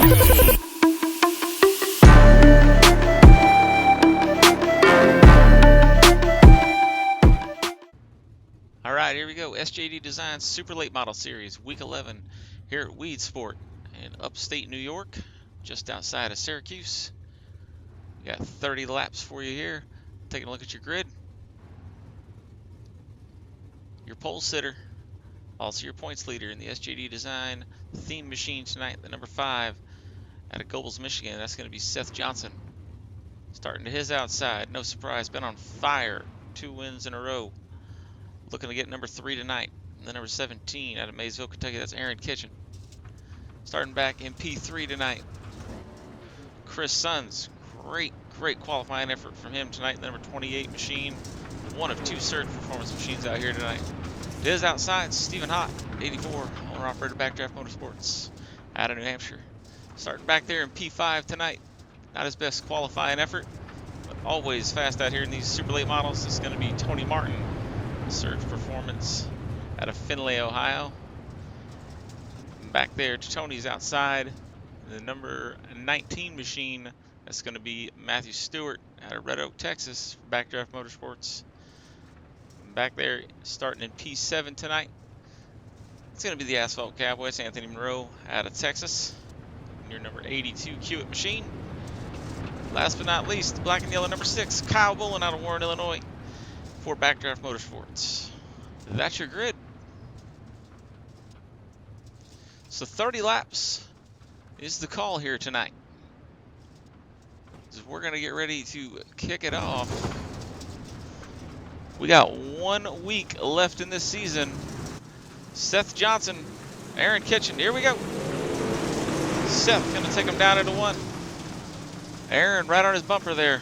Alright, here we go. SJD Design Super Late Model Series, Week 11, here at Weedsport in upstate New York, just outside of Syracuse. We got 30 laps for you here. Taking a look at your grid. Your pole sitter, also your points leader in the SJD Design theme machine tonight, the number 5 out of Gobles, Michigan. That's going to be Seth Johnson. Starting to his outside, no surprise, been on fire, 2 wins in a row. Looking to get number 3 tonight. And the number 17 out of Maysville, Kentucky, that's Aaron Kitchen. Starting back in P3 tonight. Chris Sons, great qualifying effort from him tonight. The number 28 machine, one of 2 surge performance machines out here tonight. To his outside, Stephen Hott, 84, owner-operator Backdraft Motorsports out of New Hampshire. Starting back there in P5 tonight. Not his best qualifying effort, but always fast out here in these super late models. It's going to be Tony Martin, surge performance out of Findlay, Ohio. Back there to Tony's outside, the number 19 machine, that's going to be Matthew Stewart out of Red Oak, Texas, for Backdraft Motorsports. Back there, starting in P7 tonight, it's going to be the Asphalt Cowboy. It's Anthony Monroe out of Texas, and your number 82 Kiewit machine. Last but not least, black and yellow number 6, Kyle Bullen out of Warren, Illinois, for Backdraft Motorsports. That's your grid. So 30 laps is the call here tonight. So we're going to get ready to kick it off. We got 1 week left in this season. Seth Johnson, Aaron Kitchen, here we go. Seth going to take him down into 1. Aaron right on his bumper there.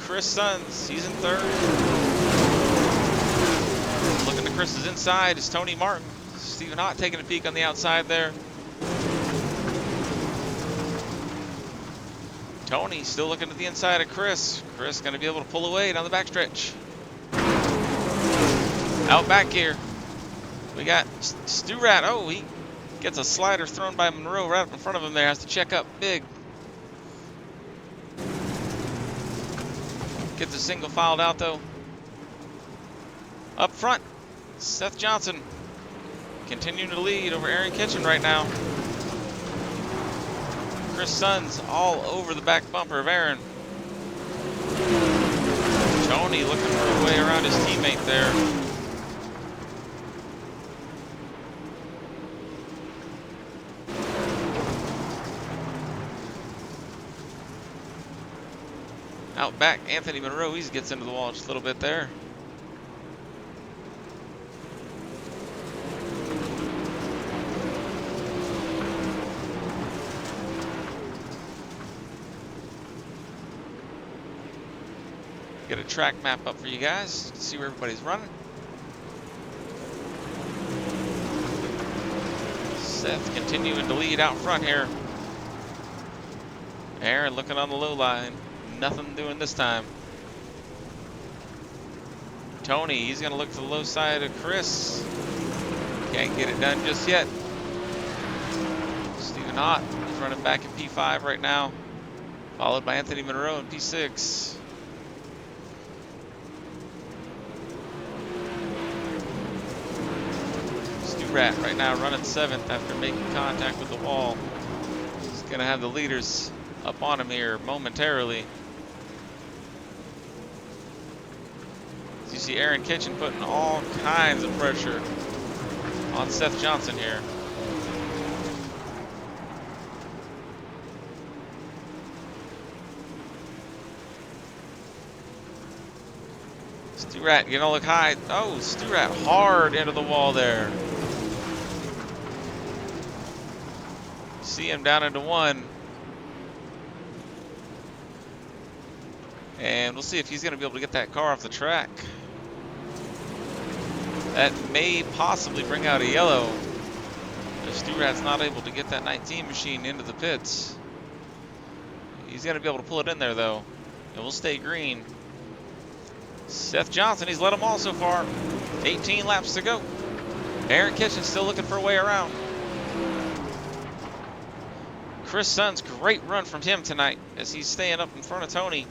Chris Sons, he's in 3rd. Looking to Chris's inside is Tony Martin. Stephen Hott taking a peek on the outside there. Tony still looking at the inside of Chris. Chris going to be able to pull away down the backstretch. Out back here, we got Stu Rat. Oh, he gets a slider thrown by Monroe right up in front of him there. Has to check up big. Gets a single filed out though. Up front, Seth Johnson continuing to lead over Aaron Kitchen right now. Chris Sons all over the back bumper of Aaron. Tony looking for a way around his teammate there. Out back, Anthony Monroe, he gets into the wall just a little bit there. Get a track map up for you guys to see where everybody's running. Seth continuing to lead out front here. Aaron looking on the low line. Nothing doing this time. Tony, he's going to look to the low side of Chris. Can't get it done just yet. Stephen Hott is running back in P5 right now, followed by Anthony Monroe in P6. Stu Rat right now running 7th after making contact with the wall. He's going to have the leaders up on him here momentarily. As you see Aaron Kitchen putting all kinds of pressure on Seth Johnson here. Stu Rat, you gonna look high. Oh, Stu Rat hard into the wall there. See him down into 1. And we'll see if he's going to be able to get that car off the track. That may possibly bring out a yellow. If Stu Rat's not able to get that 19 machine into the pits. He's going to be able to pull it in there, though. It will stay green. Seth Johnson, he's led them all so far. 18 laps to go. Aaron Kitchen still looking for a way around. Chris Sun's great run from him tonight as he's staying up in front of Tony.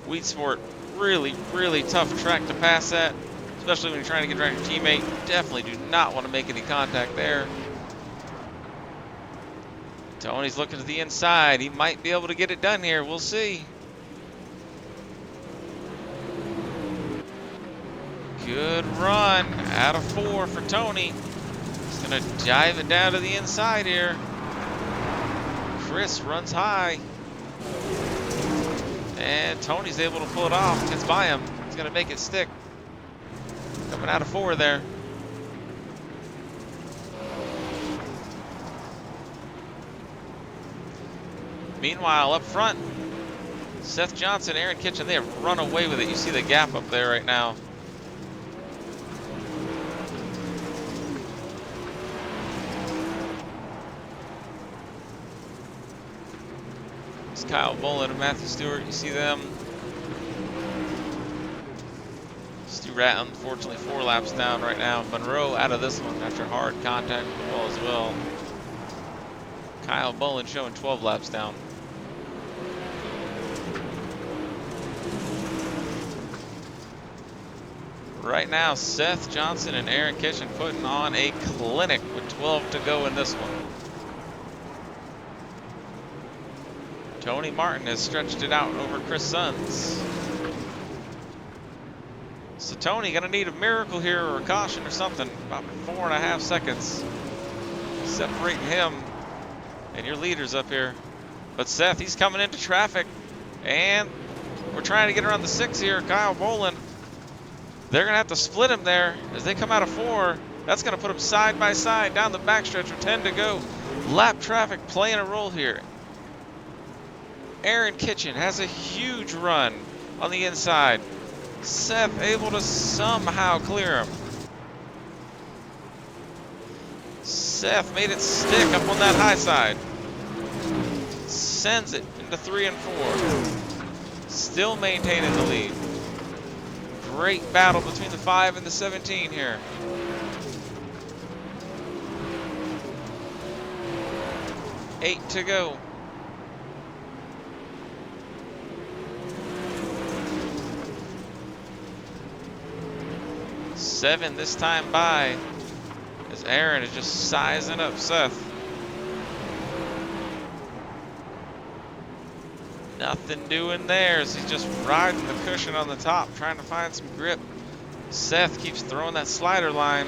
Weedsport, really, really tough track to pass at, especially when you're trying to get around your teammate. Definitely do not want to make any contact there. Tony's looking to the inside. He might be able to get it done here. We'll see. Good run. Out of 4 for Tony. He's going to dive it down to the inside here. Chris runs high. And Tony's able to pull it off. Gets by him. He's going to make it stick. Coming out of 4 there. Meanwhile, up front, Seth Johnson, Aaron Kitchen, they have run away with it. You see the gap up there right now. It's Kyle Bolin and Matthew Stewart. You see them. Stu Rat, unfortunately, 4 laps down right now. Monroe out of this one after hard contact with the wall as well. Kyle Bolin showing 12 laps down. Right now, Seth Johnson and Aaron Kitchen putting on a clinic with 12 to go in this one. Tony Martin has stretched it out over Chris Sons. So Tony gonna need a miracle here or a caution or something. About 4.5 seconds separating him and your leaders up here. But Seth, he's coming into traffic, and we're trying to get around the 6 here. Kyle Bolin. They're going to have to split him there as they come out of 4. That's going to put them side by side down the backstretch with 10 to go. Lap traffic playing a role here. Aaron Kitchen has a huge run on the inside. Seth able to somehow clear him. Seth made it stick up on that high side. Sends it into 3 and 4. Still maintaining the lead. Great battle between the 5 and the 17 here. Eight to go. Seven this time by as Aaron is just sizing up Seth. Nothing doing there as he's just riding the cushion on the top, trying to find some grip. Seth keeps throwing that slider line.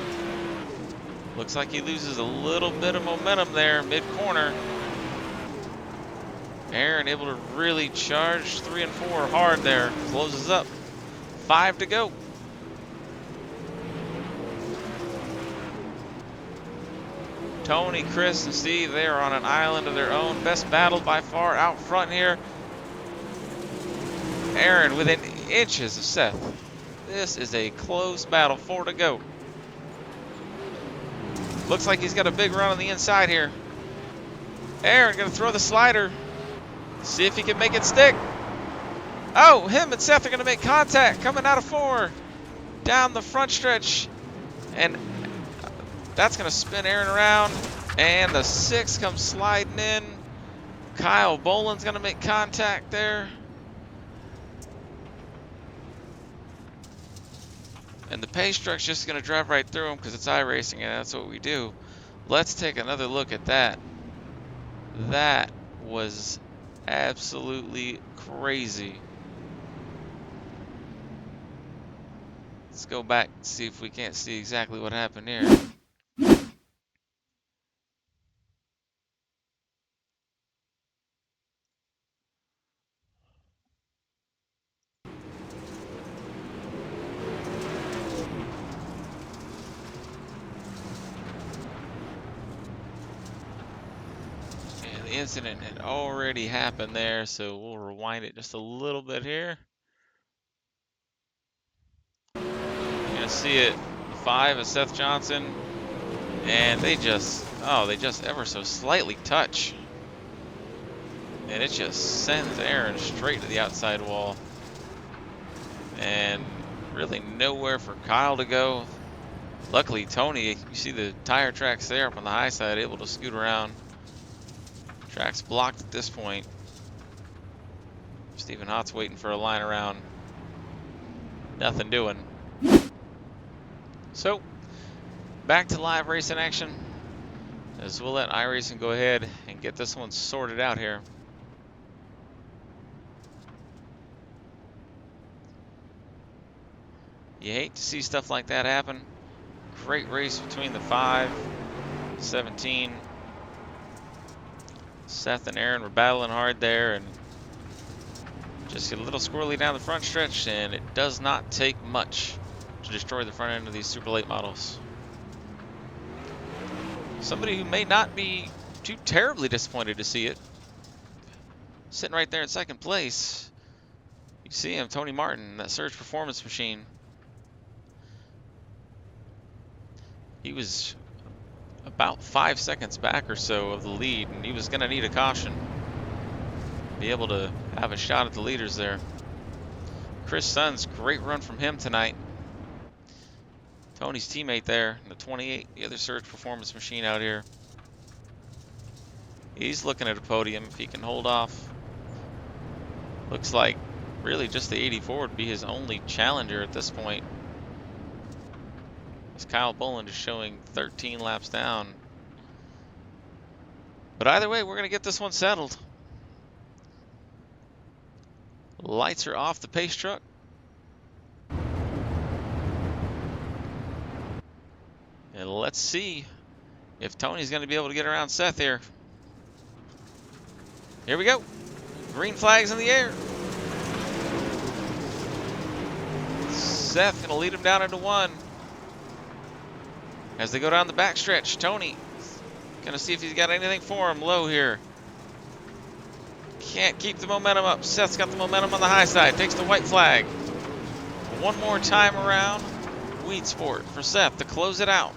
Looks like he loses a little bit of momentum there, mid-corner. Aaron able to really charge 3 and 4 hard there. Closes up. 5 to go. Tony, Chris, and Steve, they are on an island of their own. Best battle by far out front here. Aaron within inches of Seth. This is a close battle. 4 to go. Looks like he's got a big run on the inside here. Aaron gonna throw the slider. See if he can make it stick. Oh, him and Seth are gonna make contact coming out of 4. Down the front stretch. And that's gonna spin Aaron around. And the 6 comes sliding in. Kyle Bolin's gonna make contact there. And the pace truck's just going to drive right through him because it's iRacing and that's what we do. Let's take another look at that. That was absolutely crazy. Let's go back and see if we can't see exactly what happened here. The incident had already happened there, so we'll rewind it just a little bit here. You're gonna see it, the 5 is Seth Johnson, and they just ever so slightly touch, and it just sends Aaron straight to the outside wall, and really nowhere for Kyle to go. Luckily, Tony, you see the tire tracks there up on the high side, able to scoot around. Track's blocked at this point. Stephen Hott's waiting for a line around. Nothing doing. So, back to live racing action, as we'll let iRacing go ahead and get this one sorted out here. You hate to see stuff like that happen. Great race between the 5, 17. Seth and Aaron were battling hard there, and just get a little squirrely down the front stretch, and it does not take much to destroy the front end of these super late models. Somebody who may not be too terribly disappointed to see it, sitting right there in second place. You see him, Tony Martin, that Surge Performance machine. He was about 5 seconds back or so of the lead, and he was going to need a caution. Be able to have a shot at the leaders there. Chris Sons, great run from him tonight. Tony's teammate there in the 28, the other Surge Performance machine out here. He's looking at a podium if he can hold off. Looks like really just the 84 would be his only challenger at this point. As Kyle Boland is showing 13 laps down. But either way, we're going to get this one settled. Lights are off the pace truck. And let's see if Tony's going to be able to get around Seth here. Here we go. Green flags in the air. Seth going to lead him down into 1. As they go down the backstretch, Tony going to see if he's got anything for him low here. Can't keep the momentum up. Seth's got the momentum on the high side. Takes the white flag. One more time around. Weedsport for Seth to close it out.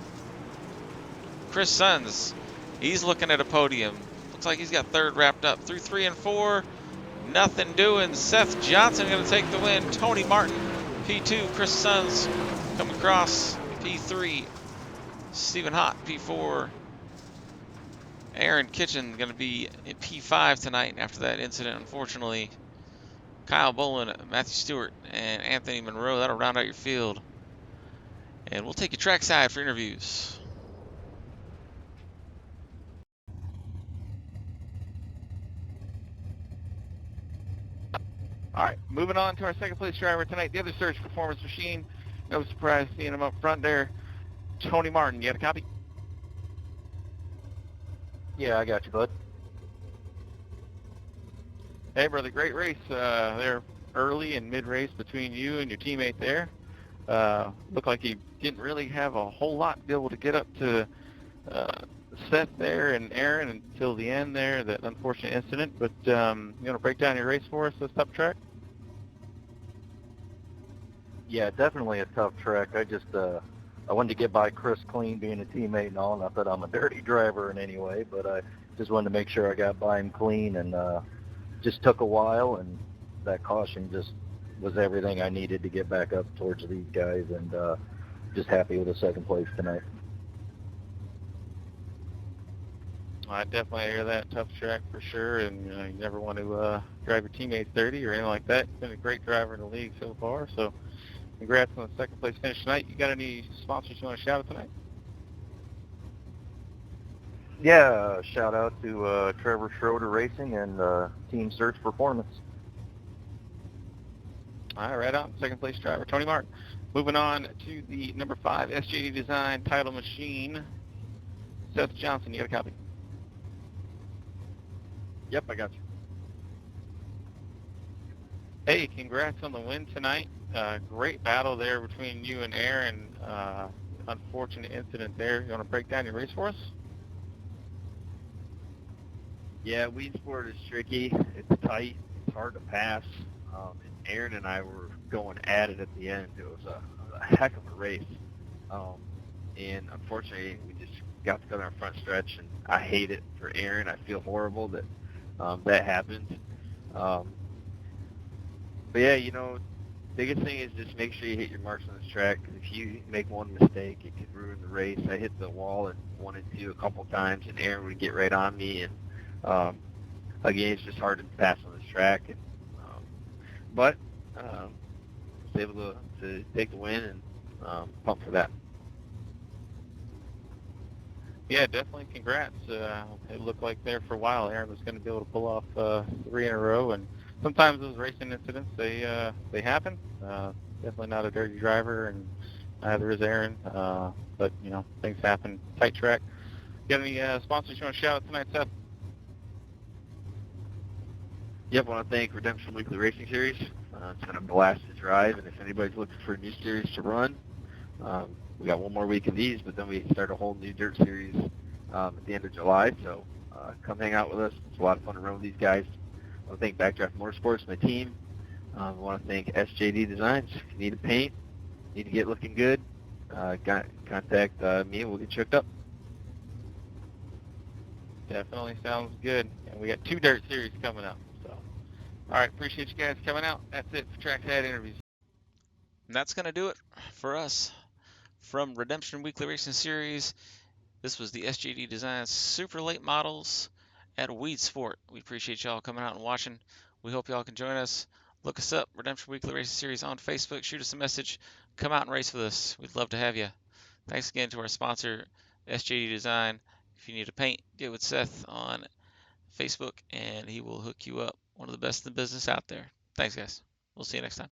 Chris Sons, he's looking at a podium. Looks like he's got 3rd wrapped up. Through 3 and 4, nothing doing. Seth Johnson going to take the win. Tony Martin, P2. Chris Sons come across, P3. Stephen Hott, P4. Aaron Kitchen going to be in P5 tonight after that incident, unfortunately. Kyle Boland, Matthew Stewart, and Anthony Monroe. That'll round out your field. And we'll take you trackside for interviews. All right, moving on to our second place driver tonight, the other Surge Performance machine. No surprise seeing him up front there. Tony Martin, you got a copy? Yeah, I got you, bud. Hey, brother, great race there early and mid-race between you and your teammate there. Looked like you didn't really have a whole lot to be able to get up to Seth there and Aaron until the end there, that unfortunate incident. But you want to break down your race for us, this tough track? Yeah, definitely a tough track. I wanted to get by Chris clean, being a teammate and all. Not that I'm a dirty driver in any way, but I just wanted to make sure I got by him clean, and just took a while, and that caution just was everything I needed to get back up towards these guys, and just happy with the second place tonight. I definitely hear that. Tough track for sure, and you never want to drive your teammates dirty or anything like that. You've been a great driver in the league so far, so congrats on the second place finish tonight. You got any sponsors you want to shout out tonight? Yeah, shout out to Trevor Schroeder Racing and Team Surge Performance. All right, right on. Second place driver, Tony Martin. Moving on to the number 5 SJD Design title machine, Seth Johnson. You got a copy? Yep, I got you. Hey, congrats on the win tonight. Great battle there between you and Aaron. Unfortunate incident there. You want to break down your race for us? Yeah, Weedsport is tricky. It's tight. It's hard to pass. And Aaron and I were going at it at the end. It was a heck of a race. And unfortunately, we just got together on front stretch, and I hate it for Aaron. I feel horrible that that happened. But yeah, biggest thing is just make sure you hit your marks on this track, because if you make one mistake, it could ruin the race. I hit the wall at 1 and 2 a couple times, and Aaron would get right on me, and Again, it's just hard to pass on this track. And, but was able to take the win and pump for that. Yeah, definitely. Congrats. It looked like there for a while Aaron was going to be able to pull off 3 in a row, and sometimes those racing incidents they happen. Definitely not a dirty driver, and neither is Aaron. But you know, things happen. Tight track. Got any sponsors you want to shout out tonight, Seth? Yep, I want to thank Redemption Weekly Racing Series. It's been a blast to drive, and if anybody's looking for a new series to run, we got one more week of these, but then we start a whole new dirt series at the end of July. So come hang out with us. It's a lot of fun to run with these guys. I want to thank Backdraft Motorsports, my team. I want to thank SJD Designs. If you need a paint, need to get looking good, contact me and we'll get you hooked up. Definitely sounds good. And we got 2 dirt series coming up. So, all right, appreciate you guys coming out. That's it for Trackside Interviews. And that's going to do it for us from Redemption Weekly Racing Series. This was the SJD Designs Super Late Models at Weedsport. We appreciate y'all coming out and watching. We hope y'all can join us. Look us up, Redemption Weekly Racing Series on Facebook. Shoot us a message. Come out and race with us. We'd love to have you. Thanks again to our sponsor, SJD Design. If you need a paint, get with Seth on Facebook, and he will hook you up. One of the best in the business out there. Thanks, guys. We'll see you next time.